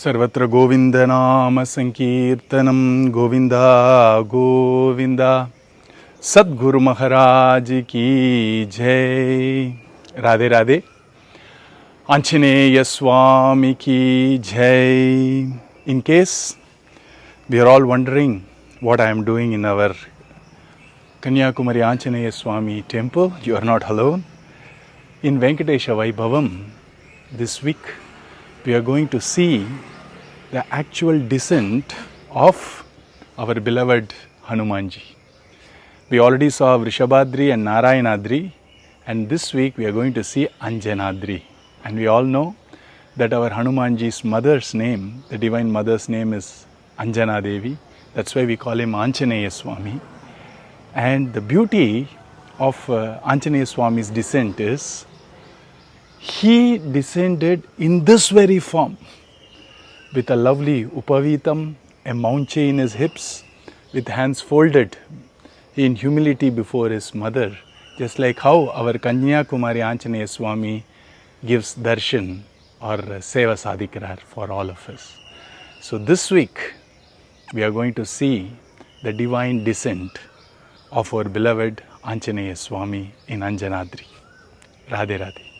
सर्वत्र गोविंद नाम संकीर्तनम गोविंदा गोविंदा। सद्गुरु महाराज की जय। Radhe Radhe. Anjaneya Swami ki jai. In case we are all wondering what I am doing in our Kanyakumari Anjaneya Swami temple, you are not alone. In Venkatesha Vaibhavam this week we are going to see the actual descent of our beloved Hanumanji. We already saw Vrishabhadri and Narayanadri, and this week we are going to see Anjanadri. And we all know that our Hanumanji's mother's name, the Divine Mother's name is Anjanadri. That's why we call him Anjaneya Swami. And the beauty of Anjaneya Swami's descent is he descended in this very form with a lovely upavitam, a mounche in his hips, with hands folded in humility before his mother, just like how our Kanyakumari Anjaneya Swami gives darshan or seva sadhikarar for all of us. So this week we are going to see the divine descent of our beloved Anjaneya Swami in Anjanadri. Radhe Radhe.